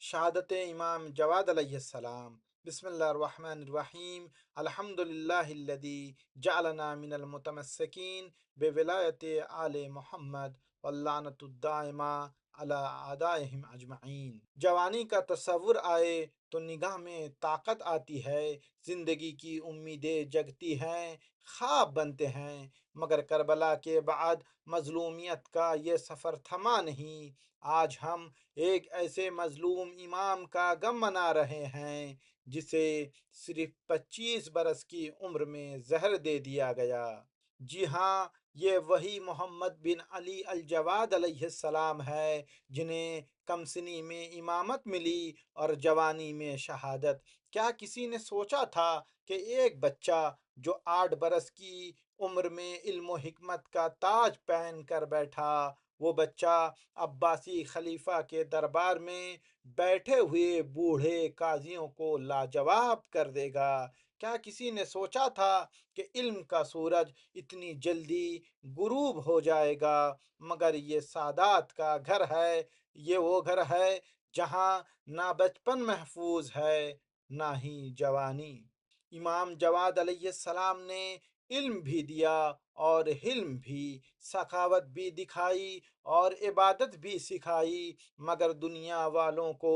شہادت امام جواد علیہ السلام۔ بسم اللہ الرحمن الرحیم۔ الحمدللہ الذی جعلنا من المتمسکین بولایت آل محمد واللعنۃ الدائمہ علی اعدائہم اجمعین۔ جوانی کا تصور آئے تو نگاہ میں طاقت آتی ہے، زندگی کی امیدیں جگتی ہیں، خواب بنتے ہیں، مگر کربلا کے بعد مظلومیت کا یہ سفر تھما نہیں۔ آج ہم ایک ایسے مظلوم امام کا غم منا رہے ہیں جسے صرف 25 برس کی عمر میں زہر دے دیا گیا۔ جی ہاں، یہ وہی محمد بن علی الجواد علیہ السلام ہے جنہیں کم سنی میں امامت ملی اور جوانی میں شہادت۔ کیا کسی نے سوچا تھا کہ ایک بچہ جو 8 برس کی عمر میں علم و حکمت کا تاج پہن کر بیٹھا، وہ بچہ عباسی خلیفہ کے دربار میں بیٹھے ہوئے بوڑھے قاضیوں کو لاجواب کر دے گا؟ کیا کسی نے سوچا تھا کہ علم کا سورج اتنی جلدی غروب ہو جائے گا؟ مگر یہ سادات کا گھر ہے، یہ وہ گھر ہے جہاں نہ بچپن محفوظ ہے نہ ہی جوانی۔ امام جواد علیہ السلام نے علم بھی دیا اور حلم بھی، سخاوت بھی دکھائی اور عبادت بھی سکھائی، مگر دنیا والوں کو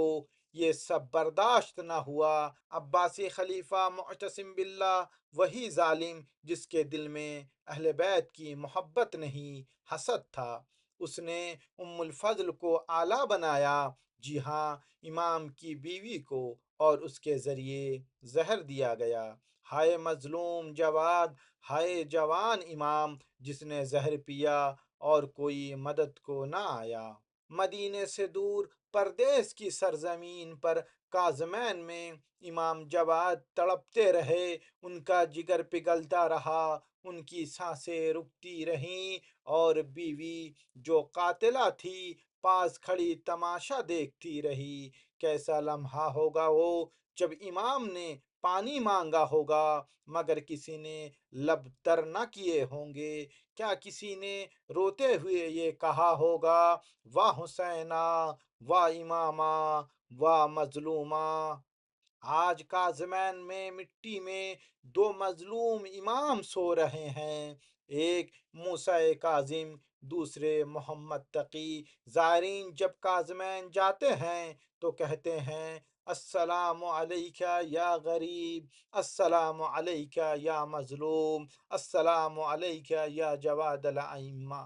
یہ سب برداشت نہ ہوا۔ عباسی خلیفہ معتصم باللہ، وہی ظالم جس کے دل میں اہل بیت کی محبت نہیں، حسد تھا، اس نے ام الفضل کو آلہ بنایا، جی ہاں، امام کی بیوی کو، اور اس کے ذریعے زہر دیا گیا۔ ہائے مظلوم جواد، ہائے جوان امام جس نے زہر پیا اور کوئی مدد کو نہ آیا۔ مدینے سے دور پردیس کی سرزمین پر کاظمین میں امام جواد تڑپتے رہے، ان کا جگر پگھلتا رہا، ان کی سانسیں رکتی رہیں، اور بیوی جو قاتلہ تھی پاس کھڑی تماشا دیکھتی رہی۔ کیسا لمحہ ہوگا وہ جب امام نے پانی مانگا ہوگا مگر کسی نے لب تر نہ کیے ہوں گے۔ کیا کسی نے روتے ہوئے یہ کہا ہوگا، واہ حسینہ، واہ امامہ، واہ مظلومہ۔ آج کاظمین میں مٹی میں 2 مظلوم امام سو رہے ہیں، ایک موسیٰ کاظم، دوسرے محمد تقی۔ زائرین جب کاظمین جاتے ہیں تو کہتے ہیں، السلام علیکہ یا غریب، السلام علیکہ یا مظلوم، السلام علیکہ یا جواد الائمہ۔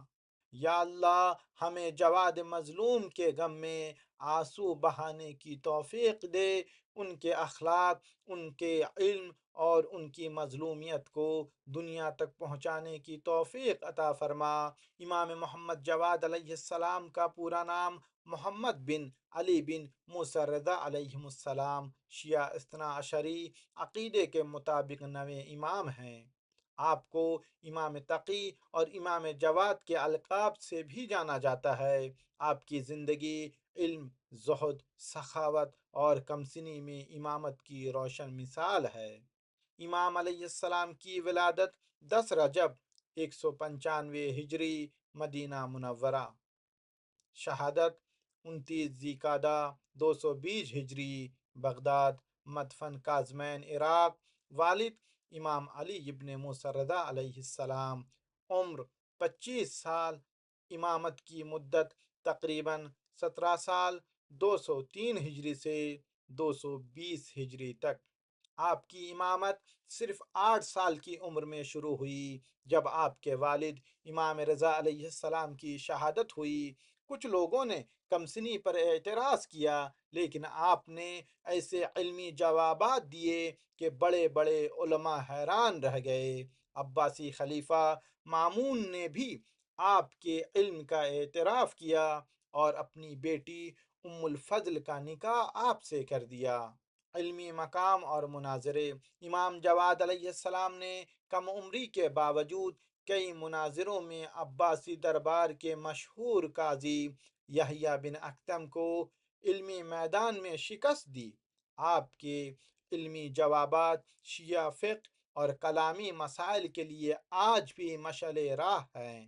یا اللہ ہمیں جواد مظلوم کے غم میں آنسو بہانے کی توفیق دے، ان کے اخلاق، ان کے علم اور ان کی مظلومیت کو دنیا تک پہنچانے کی توفیق عطا فرما۔ امام محمد جواد علیہ السلام کا پورا نام محمد بن علی بن موسیٰ رضا علیہ السلام، شیعہ اثنا عشری عقیدے کے مطابق 9 امام ہیں۔ آپ کو امام تقی اور امام جواد کے القاب سے بھی جانا جاتا ہے۔ آپ کی زندگی علم، زہد، سخاوت اور کمسنی میں امامت کی روشن مثال ہے۔ امام علیہ السلام کی ولادت 10 رجب 195 ہجری مدینہ منورہ، شہادت 29 ذی القعدہ 220 ہجری بغداد، مدفن کاظمین عراق۔ والد امام علی ابن موسیٰ رضا علیہ السلام، عمر 25 سال، امامت کی مدت تقریباً 17 سال، 203 ہجری سے 220 ہجری تک۔ آپ کی امامت صرف 8 سال کی عمر میں شروع ہوئی جب آپ کے والد امام رضا علیہ السلام کی شہادت ہوئی۔ کچھ لوگوں نے کمسنی پر اعتراض کیا، لیکن آپ نے ایسے علمی جوابات دیے کہ بڑے بڑے علماء حیران رہ گئے۔ عباسی خلیفہ مامون نے بھی آپ کے علم کا اعتراف کیا اور اپنی بیٹی ام الفضل کا نکاح آپ سے کر دیا۔ علمی مقام اور مناظرے۔ امام جواد علیہ السلام نے کم عمری کے باوجود کئی مناظروں میں عباسی دربار کے مشہور قاضی یحییٰ بن اکتم کو علمی میدان میں شکست دی۔ آپ کے علمی جوابات شیعہ فقہ اور کلامی مسائل کے لیے آج بھی مشعل راہ ہیں۔